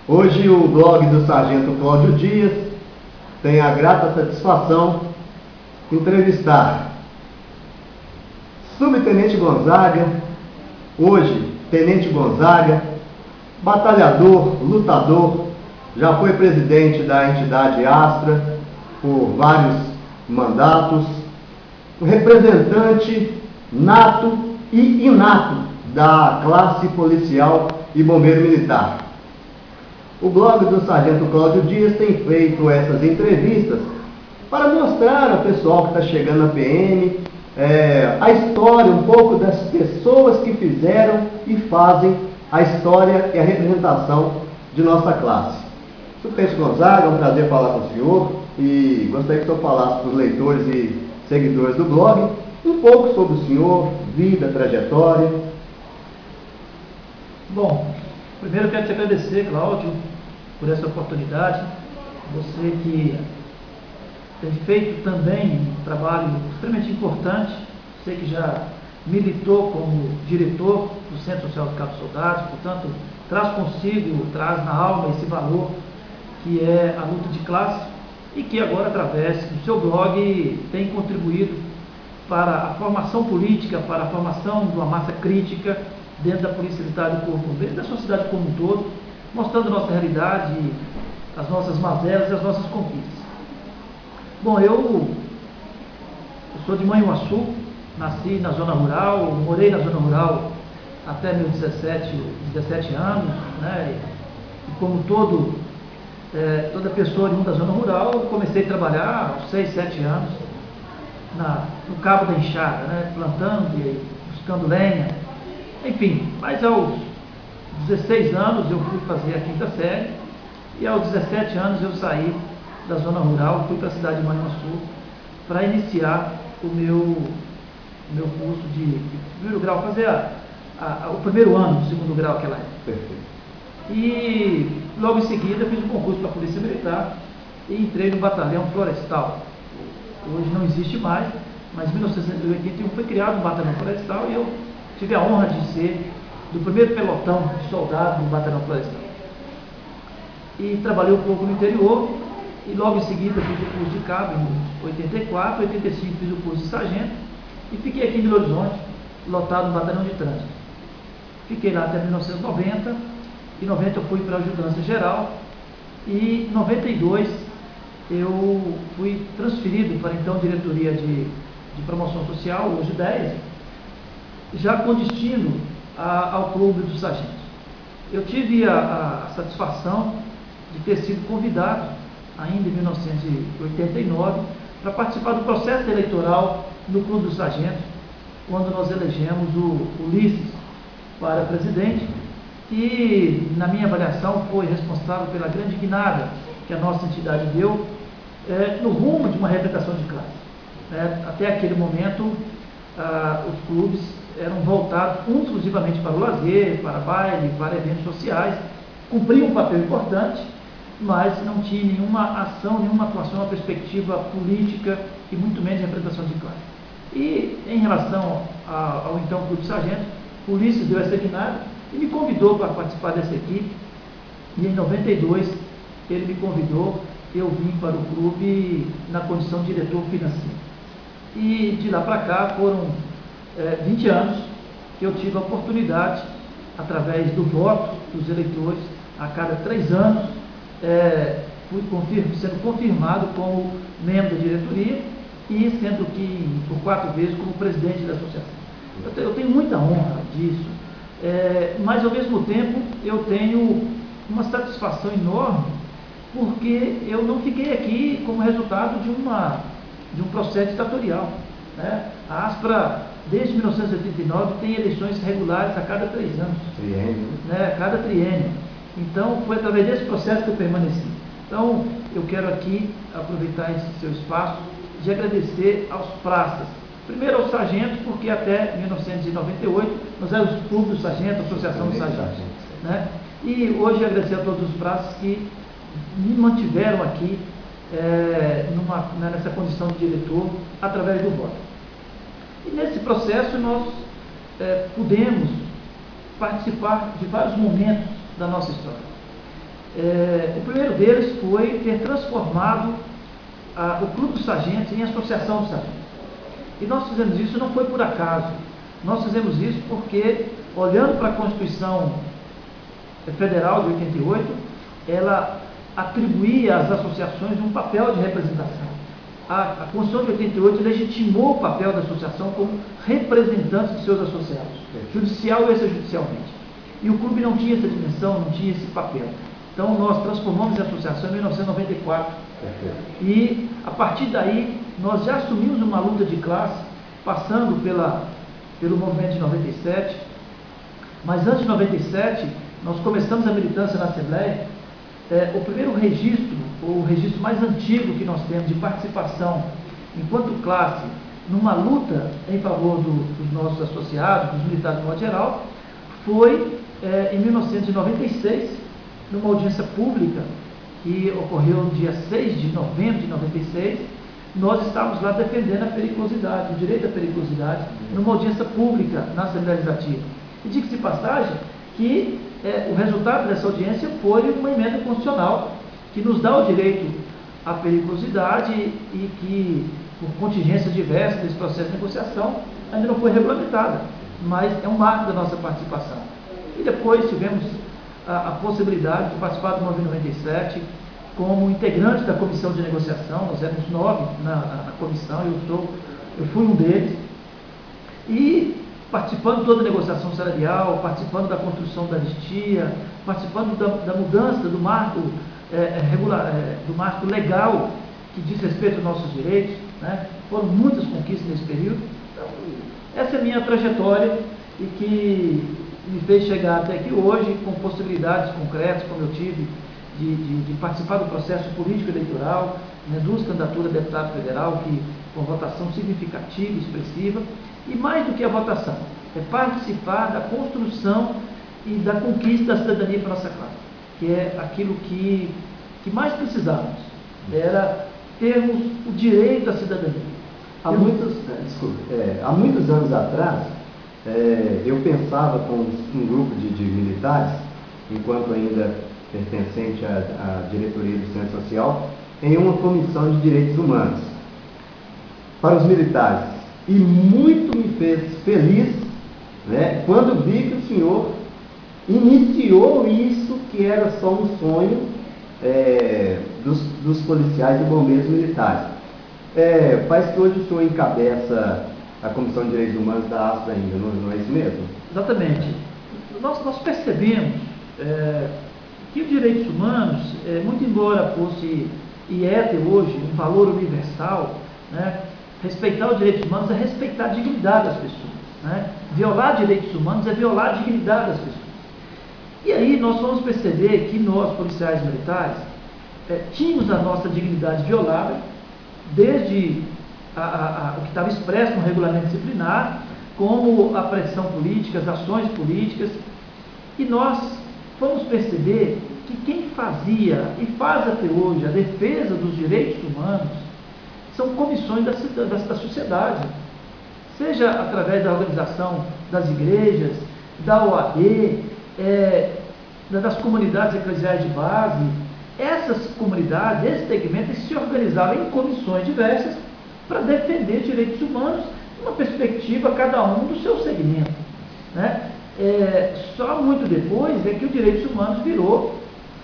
Hoje o blog do Sargento Cláudio Dias tem a grata satisfação de entrevistar Subtenente Gonzaga, hoje Tenente Gonzaga, batalhador, lutador, já foi presidente da entidade Astra por vários mandatos, representante nato e inato da classe policial e bombeiro militar. O blog do Sargento Cláudio Dias tem feito essas entrevistas para mostrar ao pessoal que está chegando na PM a história, um pouco das pessoas que fizeram e fazem a história e a representação de nossa classe. Subtenente Gonzaga, é um prazer falar com o senhor e gostaria que o senhor falasse para os leitores e seguidores do blog um pouco sobre o senhor, vida, trajetória. Bom, primeiro eu quero te agradecer, Cláudio, por essa oportunidade. Você que tem feito também um trabalho extremamente importante, você que já militou como diretor do Centro Social do Cabo Soldado, portanto, traz na alma esse valor que é a luta de classe e que agora, através do seu blog, tem contribuído para a formação política, para a formação de uma massa crítica dentro da Polícia Militar do Corpo de Bombeiros, da sociedade como um todo, mostrando nossa realidade, as nossas mazelas e as nossas conquistas. Bom, eu sou de Manhuaçu, nasci na zona rural, morei na zona rural até meus 17 anos, né? E como toda pessoa oriunda da zona rural, eu comecei a trabalhar aos 6, 7 anos no cabo da enxada, né? Plantando e buscando lenha, enfim. Mas aos 16 anos eu fui fazer a 5ª série e aos 17 anos eu saí da zona rural, fui para a cidade de Manhuaçu para iniciar o meu curso de primeiro grau, fazer o primeiro ano do segundo grau aquela época. Perfeito. E logo em seguida fiz um concurso para a Polícia Militar e entrei no batalhão florestal. Hoje não existe mais, mas em 1981 foi criado um batalhão florestal e eu tive a honra de ser do primeiro pelotão de soldados do batalhão florestal. E trabalhei um pouco no interior e logo em seguida fiz o curso de cabo em 84, 85 fiz o curso de sargento e fiquei aqui em Belo Horizonte, lotado no batalhão de trânsito. Fiquei lá até 1990, em 90 eu fui para a ajudância geral e em 92 eu fui transferido para então diretoria de promoção social, hoje 10, já com destino ao clube dos sargentos. Eu tive a satisfação de ter sido convidado, ainda em 1989, para participar do processo eleitoral no clube dos sargentos, quando nós elegemos o Ulisses para presidente, que, na minha avaliação, foi responsável pela grande guinada que a nossa entidade deu no rumo de uma representação de classe. Até aquele momento, os clubes eram voltados exclusivamente para o lazer, para baile, para eventos sociais, cumpriam um papel importante, mas não tinha nenhuma ação, nenhuma atuação na perspectiva política e muito menos de representação de classe. E em relação ao então Clube de Sargentos, o Ulisses deu essa guinada e me convidou para participar dessa equipe, e em 92 ele me convidou, eu vim para o clube na condição de diretor financeiro. E de lá para cá foram 20 anos que eu tive a oportunidade, através do voto dos eleitores, a cada 3 anos, fui sendo confirmado como membro da diretoria e sendo que por 4 vezes como presidente da associação. Eu tenho muita honra disso, mas ao mesmo tempo eu tenho uma satisfação enorme porque eu não fiquei aqui como resultado de um processo ditatorial, né? A Aspra, desde 1989, tem eleições regulares a cada 3 anos. Triênio. Né? A cada triênio. Então, foi através desse processo que eu permaneci. Então, eu quero aqui aproveitar esse seu espaço de agradecer aos praças. Primeiro aos sargentos, porque até 1998 nós éramos o Clube do Sargento, a Associação dos Sargentos. Né? E hoje agradecer a todos os praças que me mantiveram aqui nessa condição de diretor através do voto. E nesse processo nós pudemos participar de vários momentos da nossa história. O primeiro deles foi ter transformado o Clube dos Sargentos em Associação dos Sargentos. E nós fizemos isso não foi por acaso. Nós fizemos isso porque, olhando para a Constituição Federal de 88, ela atribuía às associações um papel de representação. A Constituição de 88 legitimou o papel da associação como representante de seus associados, judicial e extrajudicialmente. E o clube não tinha essa dimensão, não tinha esse papel. Então nós transformamos a associação em 1994. E a partir daí nós já assumimos uma luta de classe, passando pelo movimento de 97. Mas antes de 97, nós começamos a militância na Assembleia. O primeiro registro, o registro mais antigo que nós temos de participação enquanto classe numa luta em favor dos nossos associados, dos militares de modo geral, foi em 1996, numa audiência pública que ocorreu no dia 6 de novembro de 96, nós estávamos lá defendendo a periculosidade, o direito à periculosidade, numa audiência pública na Assembleia Legislativa. E diga-se de passagem que o resultado dessa audiência foi uma emenda constitucional que nos dá o direito à periculosidade e que, por contingências diversas desse processo de negociação, ainda não foi regulamentada, mas é um marco da nossa participação. E depois tivemos a possibilidade de participar do Movimento 97 como integrante da comissão de negociação. Nós éramos 9 na comissão, eu fui um deles, e participando de toda a negociação salarial, participando da construção da anistia, participando da mudança do marco do marco legal que diz respeito aos nossos direitos, né? Foram muitas conquistas nesse período. Então, essa é a minha trajetória e que me fez chegar até aqui hoje com possibilidades concretas, como eu tive, de participar do processo político eleitoral, né, 2 candidaturas a deputado federal, que com votação significativa e expressiva, e mais do que a votação, é participar da construção e da conquista da cidadania para a nossa classe, que é aquilo que mais precisávamos, era termos o direito à cidadania. Há muitos anos atrás, eu pensava com um grupo de militares, enquanto ainda pertencente à diretoria do Centro Social, em uma comissão de direitos humanos para os militares. E muito me fez feliz, né, quando vi que o senhor iniciou isso que era só um sonho dos policiais e bombeiros militares. Parece que hoje o senhor encabeça a Comissão de Direitos Humanos da ASPA ainda, não é isso mesmo? Exatamente. Nós percebemos que os direitos humanos, muito embora fosse e é até hoje um valor universal, né, respeitar os direitos humanos é respeitar a dignidade das pessoas. Né? Violar direitos humanos é violar a dignidade das pessoas. E aí nós vamos perceber que nós, policiais militares, tínhamos a nossa dignidade violada, desde o que estava expresso no regulamento disciplinar, como a pressão política, as ações políticas, e nós vamos perceber que quem fazia e faz até hoje a defesa dos direitos humanos são comissões da sociedade, seja através da organização das igrejas, da OAB, das comunidades eclesiais de base. Essas comunidades, esses segmentos se organizavam em comissões diversas para defender direitos humanos, numa perspectiva cada um do seu segmento. Né? Só muito depois é que o direitos humanos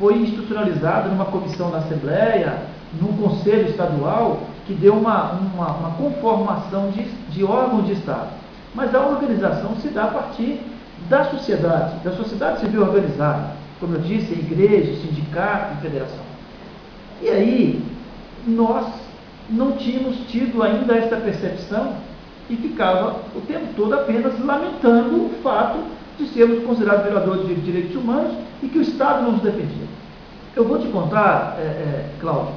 foi institucionalizado numa comissão na Assembleia, num conselho estadual, que deu uma conformação de órgãos de Estado. Mas a organização se dá a partir da sociedade civil organizada, como eu disse, igreja, sindicato e federação. E aí, nós não tínhamos tido ainda essa percepção e ficava o tempo todo apenas lamentando o fato de sermos considerados violadores de direitos humanos e que o Estado não nos defendia. Eu vou te contar, Cláudio,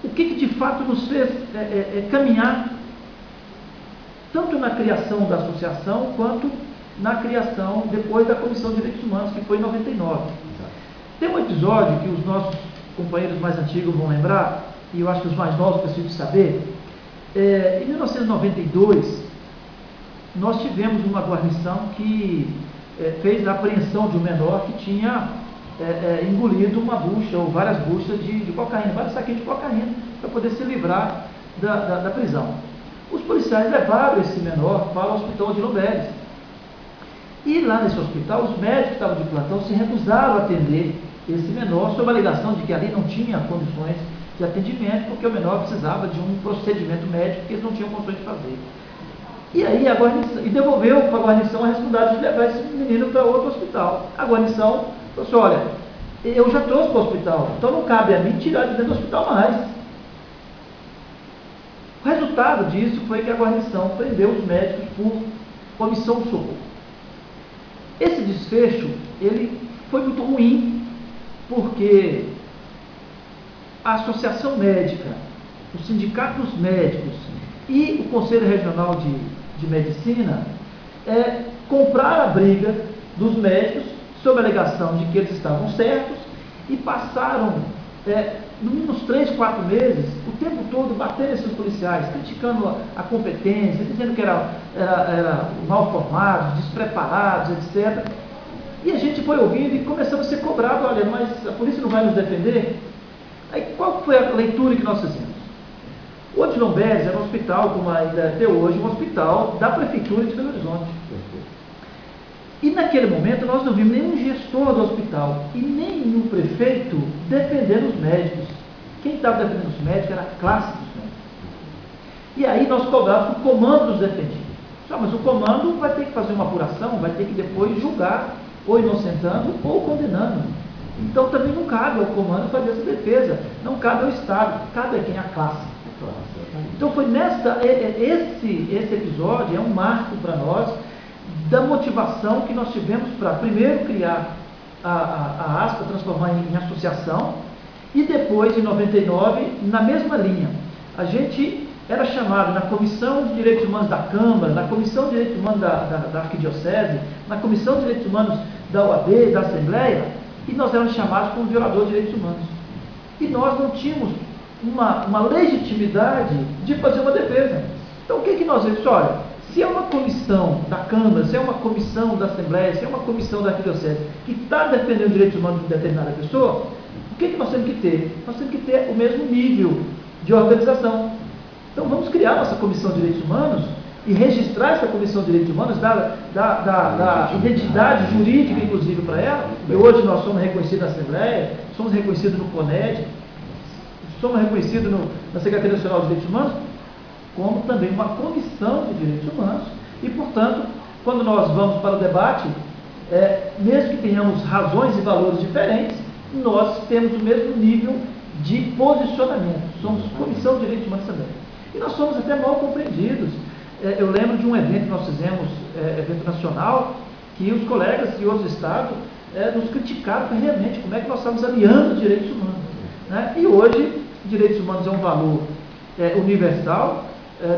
o que de fato nos fez caminhar tanto na criação da associação quanto na criação depois da Comissão de Direitos Humanos, que foi em 99. Tem um episódio que os nossos companheiros mais antigos vão lembrar, e eu acho que os mais novos precisam saber. Em 1992, nós tivemos uma guarnição que fez a apreensão de um menor que tinha engolido uma bucha ou várias buchas de cocaína, vários saquinhos de cocaína, para poder se livrar da prisão. Os policiais levaram esse menor para o hospital de Lomberes. E lá nesse hospital, os médicos que estavam de plantão se recusaram a atender esse menor, sob a alegação de que ali não tinha condições de atendimento, porque o menor precisava de um procedimento médico que eles não tinham condições de fazer. E aí a guarnição, e devolveu para a guarnição a responsabilidade de levar esse menino para outro hospital. A guarnição falou assim, olha, eu já trouxe para o hospital, então não cabe a mim tirar de dentro do hospital mais. O resultado disso foi que a guarnição prendeu os médicos por omissão de socorro. Esse desfecho, ele foi muito ruim, porque a Associação Médica, o Sindicato dos Médicos e o Conselho Regional de Medicina compraram a briga dos médicos sob a alegação de que eles estavam certos e passaram, no mínimo uns 3, 4 meses, o tempo todo batendo esses policiais, criticando a competência, dizendo que eram mal formados, despreparados, etc. E a gente foi ouvindo e começamos a ser cobrado, olha, mas a polícia não vai nos defender? Aí qual foi a leitura que nós fizemos? O de Lomberes era um hospital, como ainda até hoje, um hospital da Prefeitura de Belo Horizonte. E naquele momento nós não vimos nenhum gestor do hospital e nem o prefeito defendendo os médicos. Quem estava defendendo os médicos era a classe dos médicos. E aí nós cobrávamos que o comando nos defendia. Mas o comando vai ter que fazer uma apuração, vai ter que depois julgar, ou inocentando ou condenando. Então também não cabe ao comando fazer essa defesa, não cabe ao Estado, cabe a quem? A classe. Então foi esse episódio é um marco para nós da motivação que nós tivemos para primeiro criar a ASPA, transformar em associação, e depois, em 99, na mesma linha. A gente era chamado na Comissão de Direitos Humanos da Câmara, na Comissão de Direitos Humanos da Arquidiocese, na Comissão de Direitos Humanos da OAB, da Assembleia, e nós éramos chamados como violador de direitos humanos. E nós não tínhamos uma legitimidade de fazer uma defesa. Então o que nós vimos? Olha, se é uma comissão da Câmara, se é uma comissão da Assembleia, se é uma comissão da Arquidiocese que está defendendo os direitos humanos de determinada pessoa, o que nós temos que ter? Nós temos que ter o mesmo nível de organização. Então vamos criar nossa Comissão de Direitos Humanos e registrar essa Comissão de Direitos Humanos, dar identidade jurídica, inclusive, para ela. E hoje nós somos reconhecidos na Assembleia, somos reconhecidos no CONED, somos reconhecidos na Secretaria Nacional de Direitos Humanos, como também uma comissão de direitos humanos. E, portanto, quando nós vamos para o debate, mesmo que tenhamos razões e valores diferentes, nós temos o mesmo nível de posicionamento. Somos comissão de direitos humanos também. E nós somos até mal compreendidos. Eu lembro de um evento que nós fizemos, evento nacional, que os colegas de outros estados nos criticaram ferrenhamente como é que nós estamos aliando os direitos humanos. Né? E hoje, direitos humanos é um valor universal,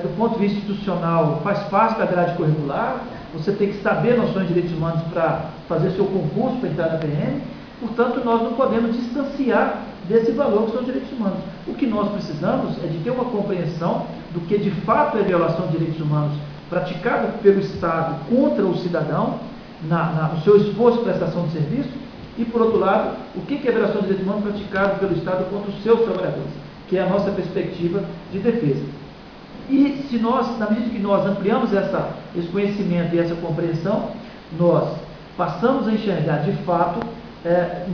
do ponto de vista institucional, faz parte da grade curricular, você tem que saber noções de direitos humanos para fazer seu concurso para entrar na PM, portanto, nós não podemos distanciar desse valor que são os direitos humanos. O que nós precisamos é de ter uma compreensão do que de fato é violação de direitos humanos praticada pelo Estado contra o cidadão, no seu esforço de prestação de serviço, e, por outro lado, o que é violação de direitos humanos praticada pelo Estado contra os seus trabalhadores, que é a nossa perspectiva de defesa. E se nós, na medida que nós ampliamos esse conhecimento e essa compreensão, nós passamos a enxergar de fato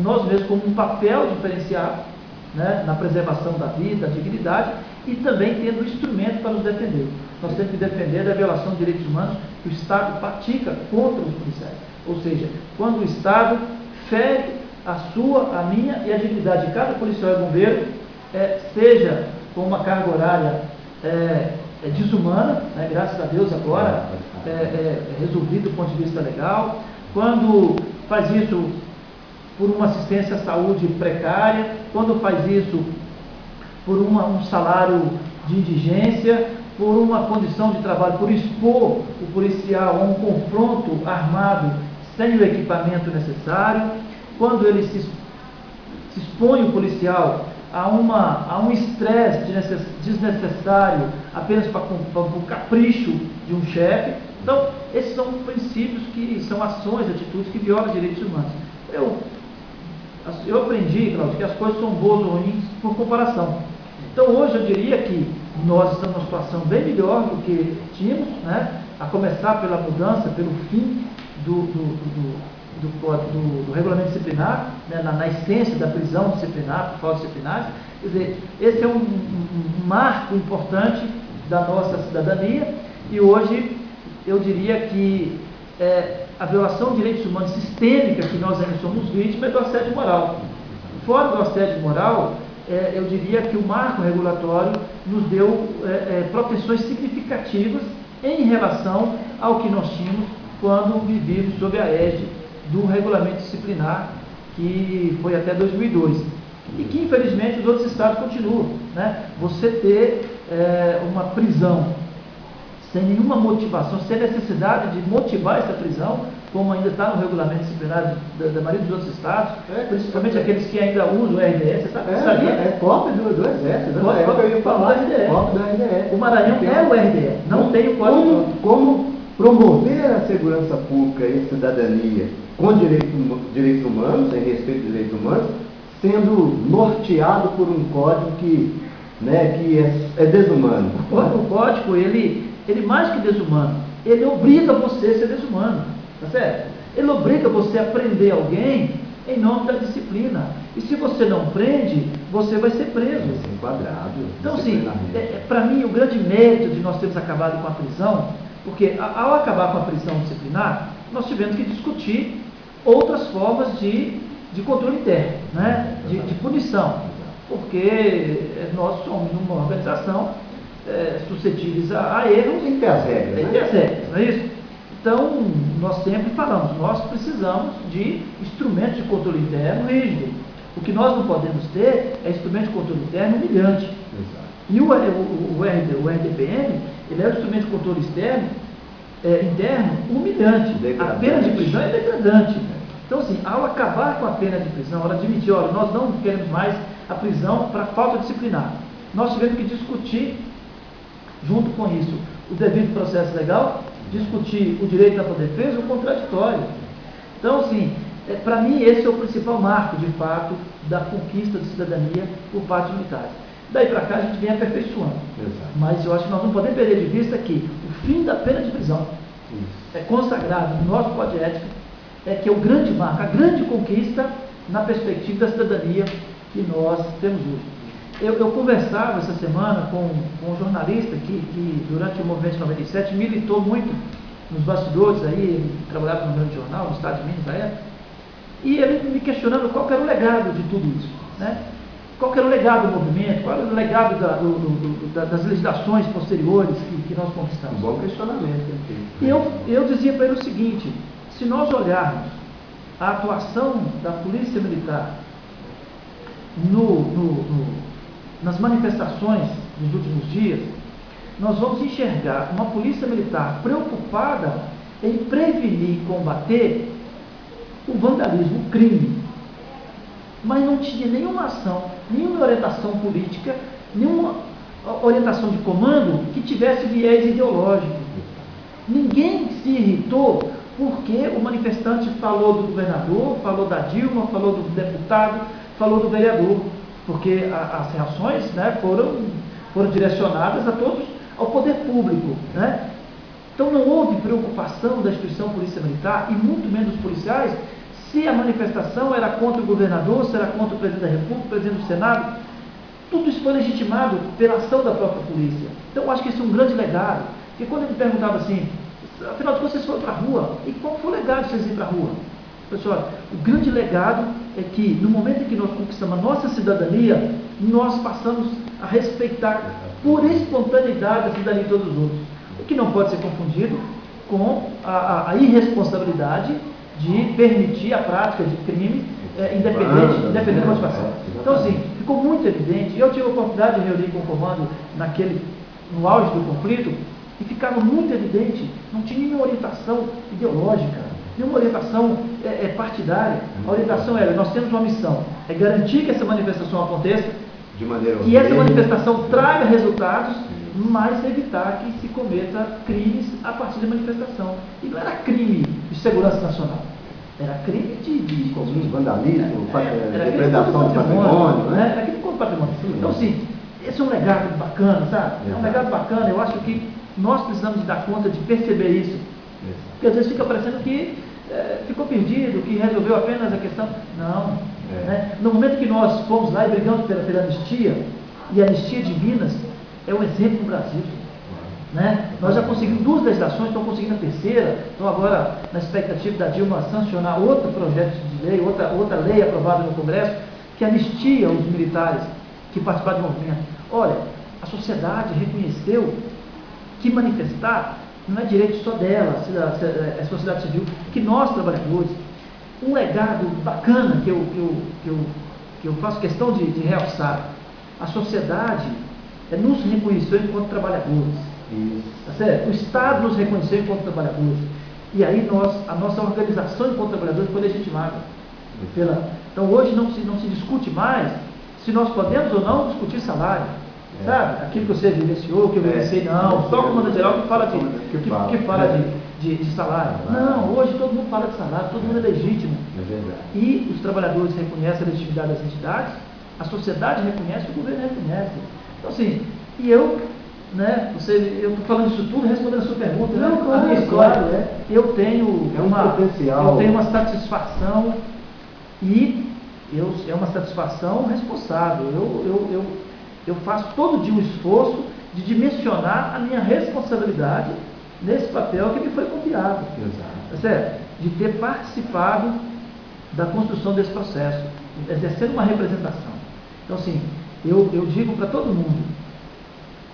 nós mesmos como um papel diferenciado, né, na preservação da vida, da dignidade, e também tendo um instrumento para nos defender. Nós temos que defender da violação de direitos humanos que o Estado pratica contra os policiais. Ou seja, quando o Estado fere a minha e a dignidade de cada policial e bombeiro, seja com uma carga horária desumana, né, graças a Deus agora resolvido do ponto de vista legal, quando faz isso por uma assistência à saúde precária, quando faz isso por um salário de indigência, por uma condição de trabalho, por expor o policial a um confronto armado sem o equipamento necessário, quando ele se expõe o policial a um estresse desnecessário apenas para o capricho de um chefe. Então, esses são princípios que são ações, atitudes que violam direitos humanos. Eu Eu aprendi, Cláudio, que as coisas são boas ou ruins por comparação. Então hoje eu diria que nós estamos numa situação bem melhor do que tínhamos, né? A começar pela mudança, pelo fim do regulamento disciplinar, né? na essência da prisão disciplinar, por faltas disciplinares. Quer dizer, esse é um marco importante da nossa cidadania, e hoje eu diria que a violação de direitos humanos sistêmica que nós ainda somos vítimas é do assédio moral. Fora do assédio moral, eu diria que o marco regulatório nos deu proteções significativas em relação ao que nós tínhamos quando vivíamos sob a égide do regulamento disciplinar, que foi até 2002. E que, infelizmente, os outros estados continuam, né? Você ter uma prisão sem nenhuma motivação, sem necessidade de motivar essa prisão, como ainda está no regulamento disciplinar da maioria dos outros estados, principalmente aqueles que ainda usam o RDS. Você sabia? É cópia do Exército, eu ia falar, cópia do RDS. O Maranhão é o RDS, não tem o código. Como promover a segurança pública e a cidadania com direitos humanos, em respeito aos direitos humanos, sendo norteado por um código que é desumano. O código, ele mais que desumano, ele obriga você a ser desumano, tá certo? Ele obriga você a prender alguém em nome da disciplina. E se você não prende, você vai ser preso. Vai ser enquadrado. Então, assim, para mim, o grande mérito de nós termos acabado com a prisão, porque ao acabar com a prisão disciplinar, nós tivemos que discutir outras formas de controle interno, né? de punição, porque nós somos uma organização suscetíveis a erros. Tem que ter as regras, tem que ter as regras, não é isso? Então, nós sempre falamos, nós precisamos de instrumentos de controle interno rígido. O que nós não podemos ter é instrumento de controle interno humilhante. Exato. E o RDPM, ele é um instrumento de controle interno humilhante. Degradante. A pena de prisão é degradante. Então, assim, ao acabar com a pena de prisão, ela admitir, olha, nós não queremos mais a prisão para falta disciplinar. Nós tivemos que discutir, junto com isso, o devido processo legal, discutir o direito da defesa e o contraditório. Então, assim, para mim, esse é o principal marco, de fato, da conquista de cidadania por parte dos militares. Daí para cá, a gente vem aperfeiçoando. Exato. Mas eu acho que nós não podemos perder de vista que o fim da pena de prisão é consagrado no nosso Código de Ética, que é o grande marco, a grande conquista na perspectiva da cidadania que nós temos hoje. Eu conversava essa semana com um jornalista que durante o movimento de 97 militou muito nos bastidores, aí, ele trabalhava no grande jornal, no Estado de Minas da época, e ele me questionando qual era o legado de tudo isso, né? Qual era o legado do movimento, qual era o legado das legislações posteriores que nós conquistamos. Um bom questionamento. E eu dizia para ele o seguinte: se nós olharmos a atuação da Polícia Militar nas manifestações dos últimos dias, nós vamos enxergar uma Polícia Militar preocupada em prevenir e combater o vandalismo, o crime, mas não tinha nenhuma ação, nenhuma orientação política, nenhuma orientação de comando que tivesse viés ideológico. Ninguém se irritou porque o manifestante falou do governador, falou da Dilma, falou do deputado, falou do vereador, porque as reações, né, foram direcionadas ao poder público, né? Então não houve preocupação da instituição Polícia Militar, e muito menos dos policiais, se a manifestação era contra o governador, se era contra o presidente da República, o presidente do Senado. Tudo isso foi legitimado pela ação da própria polícia. Então eu acho que esse é um grande legado. Porque quando ele me perguntava assim, afinal de contas, vocês foram para a rua, e qual foi o legado de vocês irem para a rua? Pessoal, o grande legado é que no momento em que nós conquistamos a nossa cidadania, nós passamos a respeitar por espontaneidade a cidadania de todos os outros. O que não pode ser confundido com a irresponsabilidade de permitir a prática de crime independente da motivação. Então, assim, ficou muito evidente. Eu tive a oportunidade de reunir com o comando no auge do conflito, e ficava muito evidente, não tinha nenhuma orientação ideológica, nenhuma orientação partidária. A orientação era: nós temos uma missão, é garantir que essa manifestação aconteça, de maneira que essa manifestação traga resultados, mas evitar que se cometa crimes a partir da manifestação. E não era crime de segurança nacional, Era crime de comum, vandalismo, depredação do patrimônio, né? Era crime contra o patrimônio. Então, assim, esse é um legado bacana, sabe? É um legado bacana. Eu acho que nós precisamos dar conta de perceber isso. Porque às vezes fica parecendo que ficou perdido, que resolveu apenas a questão. Não. Né? No momento que nós fomos lá e brigamos pela anistia, e a anistia de Minas é um exemplo no Brasil. Né? Nós já conseguimos 2 legislações, estamos conseguindo a terceira, estão agora na expectativa da Dilma sancionar outro projeto de lei, outra lei aprovada no Congresso, que anistia os militares que participaram do movimento. Olha, a sociedade reconheceu que manifestar não é direito só dela, a sociedade civil, que nós, trabalhadores, um legado bacana que eu faço questão de realçar, a sociedade nos reconheceu enquanto trabalhadores. Isso. Tá certo? O Estado nos reconheceu enquanto trabalhadores. E aí a nossa organização enquanto trabalhadores foi legitimada. Então hoje não se discute mais se nós podemos ou não discutir salário. Sabe? Aquilo que você vivenciou, que eu vivenciei, não. Só o comandante geral que fala de salário. Não, hoje todo mundo fala de salário, todo mundo é legítimo. É verdade. E os trabalhadores reconhecem a legitimidade das entidades, a sociedade reconhece, o governo reconhece. Então, assim, eu estou falando isso tudo respondendo a sua pergunta, não, né? claro, a minha história, claro, eu tenho potencial. Eu tenho uma satisfação e é uma satisfação responsável. Eu faço todo dia um esforço de dimensionar a minha responsabilidade nesse papel que me foi confiado. Exato. Tá certo? De ter participado da construção desse processo, exercendo uma representação. Então, assim, eu digo para todo mundo,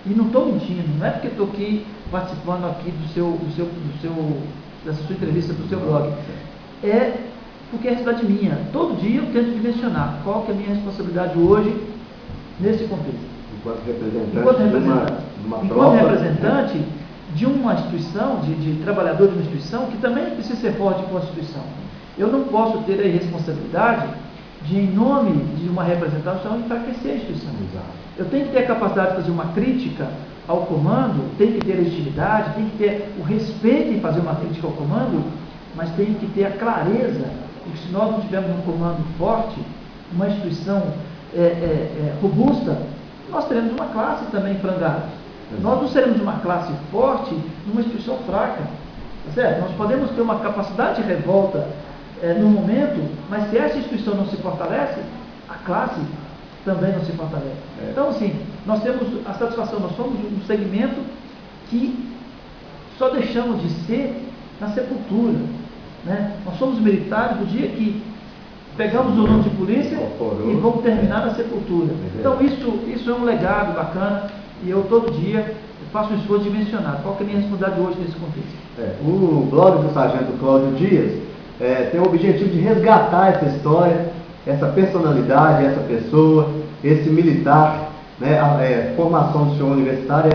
e não estou mentindo, não é porque estou aqui participando aqui dessa sua entrevista, do seu blog, é porque é responsabilidade minha. Todo dia eu tento dimensionar qual que é a minha responsabilidade hoje nesse contexto. Enquanto representante de uma instituição, de trabalhador de uma instituição, que também precisa ser forte com a instituição. Eu não posso ter a irresponsabilidade de, em nome de uma representação, enfraquecer a instituição. Exato. Eu tenho que ter a capacidade de fazer uma crítica ao comando, tenho que ter legitimidade, tenho que ter o respeito em fazer uma crítica ao comando, mas tenho que ter a clareza de que se nós não tivermos um comando forte, uma instituição robusta, nós teremos uma classe também frangada. Nós não seremos uma classe forte numa instituição fraca. Tá certo? Nós podemos ter uma capacidade de revolta no momento, mas se essa instituição não se fortalece, a classe também não se fortalece. Então, assim, nós temos a satisfação, nós somos um segmento que só deixamos de ser na sepultura. Né? Nós somos militares do dia que pegamos o nome de polícia e vamos terminar na sepultura. Então, isso é um legado bacana e eu todo dia faço um esforço de mencionar. Qual que é a minha responsabilidade hoje nesse contexto? O blog do Sargento Cláudio Dias tem o objetivo de resgatar essa história, essa personalidade, essa pessoa, esse militar, né? A formação do senhor universitária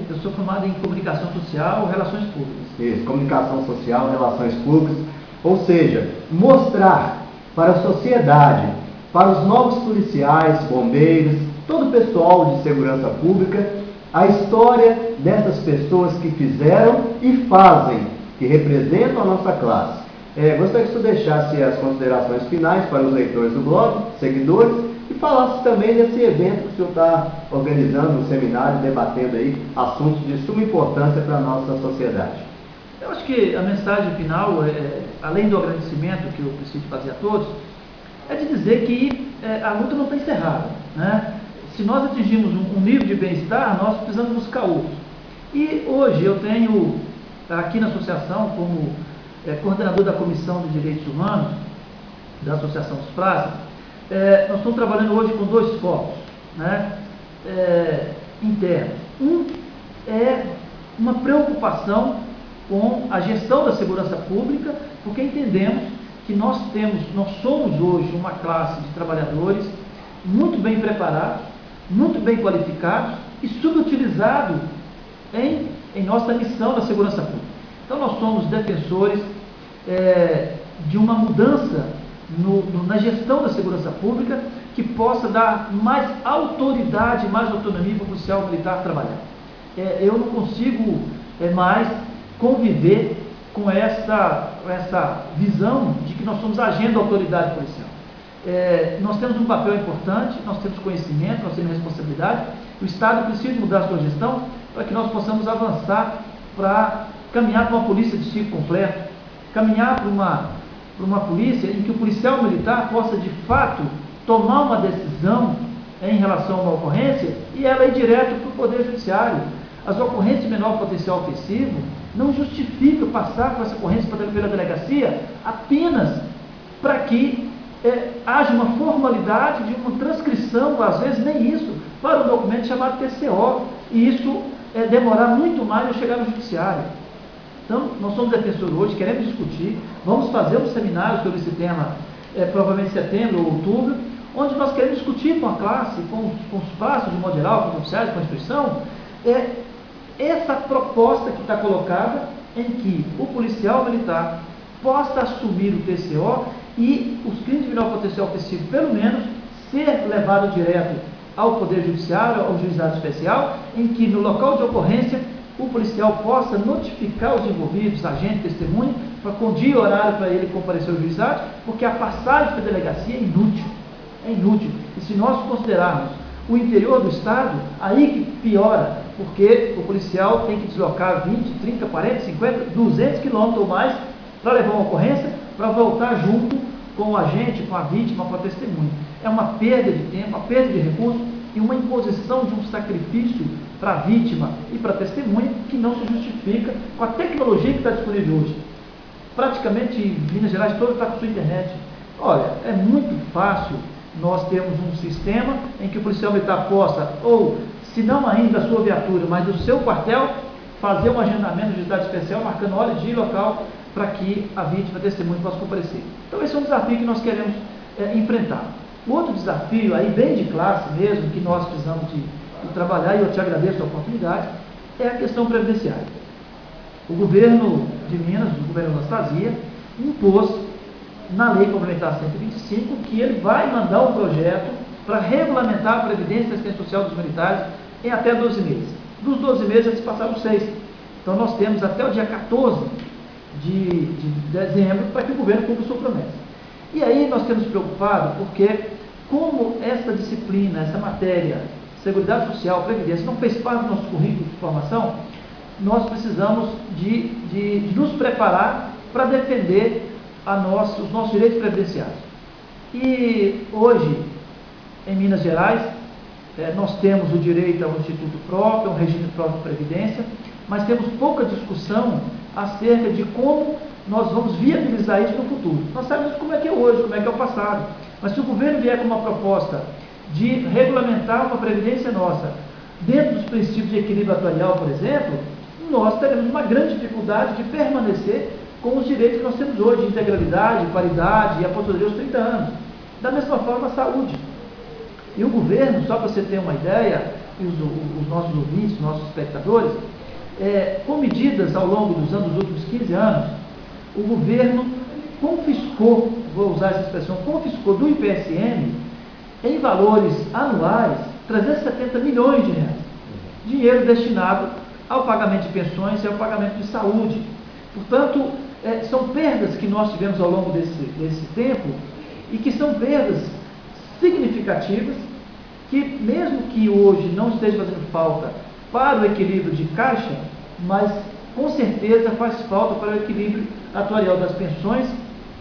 Eu sou formado em comunicação social e relações públicas. Isso, comunicação social, relações públicas, ou seja, mostrar para a sociedade, para os novos policiais, bombeiros, todo o pessoal de segurança pública, a história dessas pessoas que fizeram e fazem, que representam a nossa classe. Gostaria que você deixasse as considerações finais para os leitores do blog, seguidores, e falasse também desse evento que o senhor está organizando, um seminário, debatendo aí assuntos de suma importância para a nossa sociedade. Eu acho que a mensagem final, além do agradecimento que eu preciso fazer a todos, é de dizer que a luta não está encerrada. Né? Se nós atingimos um nível de bem-estar, nós precisamos buscar outros. E hoje eu tenho, aqui na associação, como coordenador da Comissão de Direitos Humanos, da Associação dos Praças, nós estamos trabalhando hoje com 2 focos, né, internos. Um é uma preocupação com a gestão da segurança pública, porque entendemos que nós somos hoje uma classe de trabalhadores muito bem preparados, muito bem qualificados e subutilizados em nossa missão da segurança pública. Então nós somos defensores de uma mudança na gestão da segurança pública que possa dar mais autoridade, mais autonomia para o policial militar trabalhar. Eu não consigo mais conviver com essa visão de que nós somos agente da autoridade policial. Nós temos um papel importante, nós temos conhecimento, nós temos responsabilidade. O Estado precisa mudar a sua gestão para que nós possamos avançar para caminhar para uma polícia de ciclo completo, caminhar para uma polícia em que o policial militar possa, de fato, tomar uma decisão em relação a uma ocorrência e ela ir direto para o Poder Judiciário. As ocorrências de menor potencial ofensivo não justificam passar com essa ocorrência pela delegacia apenas para que haja uma formalidade de uma transcrição, às vezes nem isso, para um documento chamado TCO, e isso demorar muito mais a chegar no Judiciário. Então, nós somos defensores hoje, queremos discutir, vamos fazer um seminário sobre esse tema, provavelmente em setembro ou outubro, onde nós queremos discutir com a classe, com os passos de modo geral, com os oficiais, com a instituição, essa proposta que está colocada em que o policial militar possa assumir o TCO e os crimes de menor potencial ofensivo, pelo menos, ser levado direto ao Poder Judiciário, ao Juizado Especial, em que no local de ocorrência o policial possa notificar os envolvidos, agente, testemunha, para com dia e horário para ele comparecer ao juizado, porque a passagem para a delegacia é inútil. É inútil. E se nós considerarmos o interior do Estado, aí que piora, porque o policial tem que deslocar 20, 30, 40, 50, 200 quilômetros ou mais para levar uma ocorrência, para voltar junto com o agente, com a vítima, com a testemunha. É uma perda de tempo, uma perda de recursos e uma imposição de um sacrifício para a vítima e para a testemunha que não se justifica com a tecnologia que está disponível hoje. Praticamente Minas Gerais toda está com sua internet. Olha, é muito fácil nós termos um sistema em que o policial militar possa, ou se não ainda da sua viatura, mas do seu quartel, fazer um agendamento de unidade especial, marcando hora, dia e local, para que a vítima, a testemunha possa comparecer. Então esse é um desafio que nós queremos enfrentar. O outro desafio, aí bem de classe mesmo, que nós precisamos de trabalhar, e eu te agradeço a oportunidade, é a questão previdenciária. O governo de Minas, o governo Anastasia, impôs na Lei Complementar 125 que ele vai mandar um projeto para regulamentar a previdência e assistência social dos militares em até 12 meses. Dos 12 meses, já se passaram 6. Então nós temos até o dia 14 de dezembro para que o governo cumpra sua promessa. E aí nós temos preocupado porque, como essa disciplina, essa matéria, Seguridade Social, Previdência, não fez parte do nosso currículo de formação, nós precisamos de nos preparar para defender os nossos direitos previdenciários. E hoje, em Minas Gerais, nós temos o direito a um instituto próprio, um regime próprio de previdência, mas temos pouca discussão acerca de como nós vamos viabilizar isso no futuro. Nós sabemos como é que é hoje, como é que é o passado, mas se o governo vier com uma proposta de regulamentar uma previdência nossa, dentro dos princípios de equilíbrio atuarial, por exemplo, nós teremos uma grande dificuldade de permanecer com os direitos que nós temos hoje, de integralidade, paridade e aposentadoria aos 30 anos. Da mesma forma, a saúde. E o governo, só para você ter uma ideia, e os nossos ouvintes, os nossos espectadores, com medidas ao longo dos últimos 15 anos, o governo confiscou, vou usar essa expressão, confiscou do IPSM, em valores anuais, 370 milhões de reais. Dinheiro destinado ao pagamento de pensões e ao pagamento de saúde. Portanto, são perdas que nós tivemos ao longo desse tempo e que são perdas significativas que, mesmo que hoje não esteja fazendo falta para o equilíbrio de caixa, mas com certeza faz falta para o equilíbrio atuarial das pensões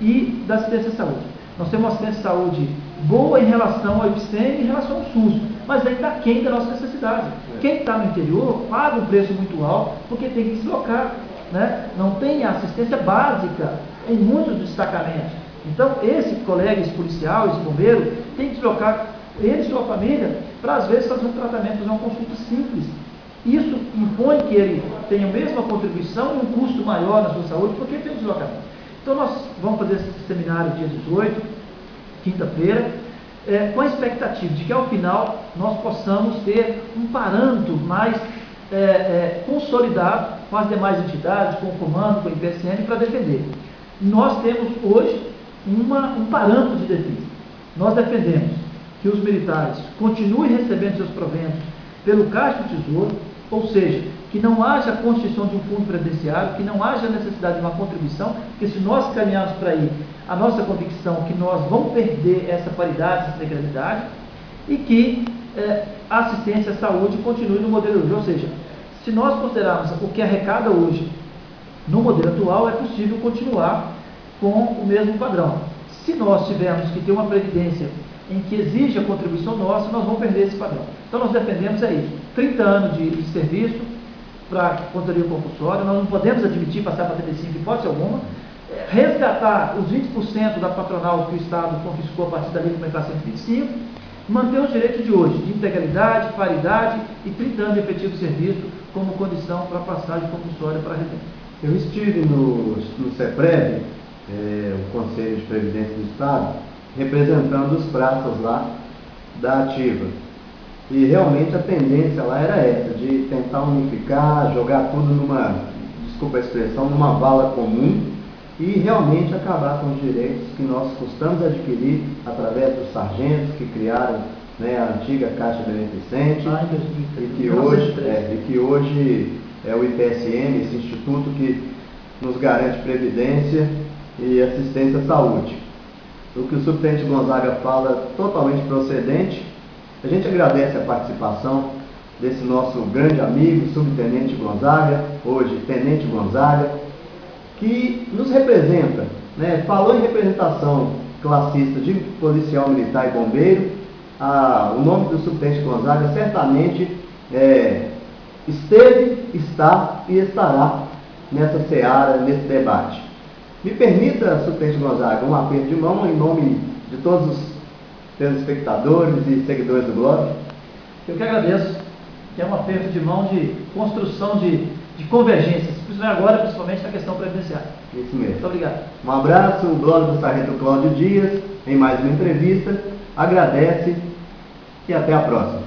e da assistência à saúde. Nós temos uma assistência à saúde boa em relação ao IPSEM e em relação ao SUS, mas ainda aquém da nossa necessidade. Quem está no interior paga um preço muito alto porque tem que deslocar, né? Não tem a assistência básica em muitos destacamentos. Então, esse colega, esse policial, esse bombeiro, tem que deslocar ele e sua família para, às vezes, fazer um tratamento, fazer uma consulta simples. Isso impõe que ele tenha a mesma contribuição e um custo maior na sua saúde, porque tem um deslocamento. Então, nós vamos fazer esse seminário dia 18, quinta-feira, com a expectativa de que, ao final, nós possamos ter um parâmetro mais consolidado com as demais entidades, com o comando, com o IPSM, para defender. Nós temos hoje um parâmetro de defesa. Nós defendemos que os militares continuem recebendo seus proventos pelo Caixa do Tesouro, Ou seja, que não haja a constituição de um fundo previdenciário, que não haja necessidade de uma contribuição, porque se nós caminharmos para aí, a nossa convicção é que nós vamos perder essa paridade, essa integralidade, e que a assistência à saúde continue no modelo hoje. Ou seja, se nós considerarmos o que arrecada hoje no modelo atual, é possível continuar com o mesmo padrão. Se nós tivermos que ter uma previdência em que exige a contribuição nossa, nós vamos perder esse padrão. Então nós defendemos isso, 30 anos de serviço para controle compulsório, nós não podemos admitir passar para 35, hipótese alguma, resgatar os 20% da patronal que o Estado confiscou a partir da lei complementar 125, manter os direitos de hoje, de integralidade, paridade e 30 anos de efetivo serviço como condição para a passagem compulsória para a residência. Eu estive no CEPREV, o Conselho de Previdência do Estado, representando os praças lá da ativa. E realmente a tendência lá era essa, de tentar unificar, jogar tudo numa, desculpa a expressão, numa vala comum e realmente acabar com os direitos que nós custamos adquirir através dos sargentos que criaram, né, a antiga Caixa Beneficente e que hoje é o IPSM, esse instituto que nos garante previdência e assistência à saúde. O que o subtenente Gonzaga fala é totalmente procedente. A gente agradece a participação desse nosso grande amigo, subtenente Gonzaga, hoje tenente Gonzaga, que nos representa, né? Falou em representação classista de policial militar e bombeiro. O nome do subtenente Gonzaga certamente esteve, está e estará nessa seara, nesse debate. Me permita, subtenente Gonzaga, um aperto de mão em nome de todos os telespectadores e seguidores do blog. Eu que agradeço, que é um aperto de mão de construção de convergências, principalmente na questão previdenciária. Isso mesmo. Muito obrigado. Um abraço, o blog do Sargento Cláudio Dias, em mais uma entrevista. Agradece e até a próxima.